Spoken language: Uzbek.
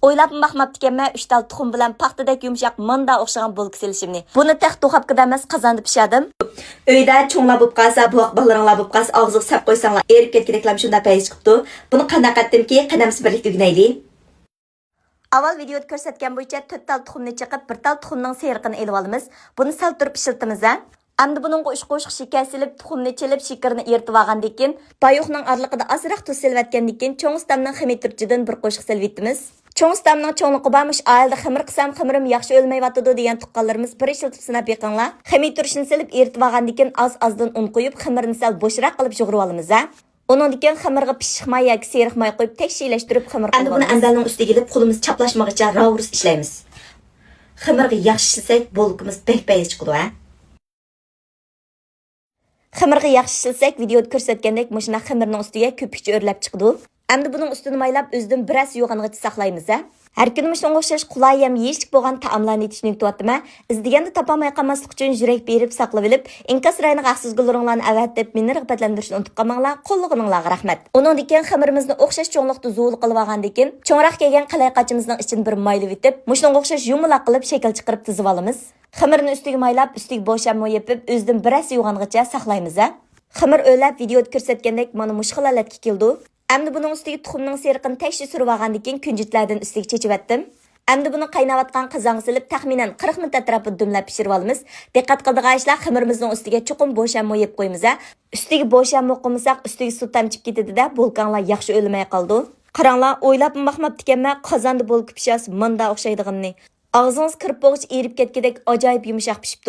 O'ylab baxmabdikanman 3 tal tuxum bilan paxtadek yumshoq manda o'xshagan bo'lki silishimni. Buni taq duxapkada emas qozonda pishadim. Uyda cho'nglar bo'lib qolsa, buvoq balaringlar bo'lib qolsa, og'ziga sap qo'ysanglar, erib ketgandeklar shunda payz chiqibdi. Buni qanday qatdimki, qadamsiz birlikda o'rganaylik. Avval videoda ko'rsatgan bo'yicha 4 tal tuxumni chiqib, 1 tal tuxumning seriqini elib olamiz. Buni sal turib pishiltimiz. Endi buningga 3 qo'shiq shakar silib, tuxumni chilib, shakarni eritib olgandan keyin, bayuqning arliqida azroq tuz silvatgandan keyin, cho'ng ustamning ximiturchidan 1 qo'shiq silvitimiz. Cho'ng ustamning cho'nliqi bormish, oilda ximir qilsam ximirim yaxshi o'lmayotdi degan tuqqanlarimiz bir ishiltib sinab yiqinglar. Ximiturchini silib eritib olgandan keyin az-azdan un qo'yib, ximirni sal bo'shroq qilib yug'irib olamiz. Undan keyin ximirga pishiq may yoki seriq may qo'yib tekshilashtirib ximir qilib olamiz. Endi buni andalning ustiga ilib, qo'limiz chaplashmag'icha ravurs ishlaymiz. Ximirga yaxshi silsak, bo'lkimiz bek-bek chiqadi. Ximirga yaxshi silsak, videoda ko'rsatgandek, mushuna ximirning ustiga ko'pikcha o'rlab chiqdi. Endi buning ustini maylab o'zidan biroz yuvg'angacha saqlaymiz. Har kuni shunga o'xshash qulay ham yeyishlik bo'lgan taomlarni yetishni kutayapman. Izdiganda topolmay qolmaslik uchun yurak berib saqlab olib, inkas rayni haqsizgularinglarni avat deb meni rag'batlantirishni unutib qolmanglar. Qo'llig'inglarga rahmat. Undan keyin ximirimizni o'xshash cho'nglikda zuvul qilib olgandan keyin, cho'ngroq kelgan qalay qachimizning ichini bir maylab etib, mushunga o'xshash yumaloq qilib shakl chiqarib tizib olamiz. Ximirni ustiga maylab, ustiga bo'shammo yepib, o'zidan biroz yuvg'angacha saqlaymiz. Ximir o'lab videoda ko'rsatgandek mana mush holatga keldi. Endi buning ustiga tuxumning seriqini tekshi surib olgandan keyin kunjitlardan ustiga chechib etdim. Endi buni qaynayotgan qozonga silib, taxminan 40 minut atrofida dumlab pishirib olamiz. Diqqat qildigan ximirimizning ustiga chuqum bo'shammo yeb qo'ymiz. Ustiga bo'shammo qo'ymasak, ustiga suv tamchib ketadi-da, bo'lkanlar yaxshi o'lmay qoldi. Qaranglar, o'ylab baxmabdikanman, qozonda bo'lki pishas manda o'xshaydiganni. Og'zingiz kirib bo'g'ich erib ketgandek ajoyib yumshoq pishibdi.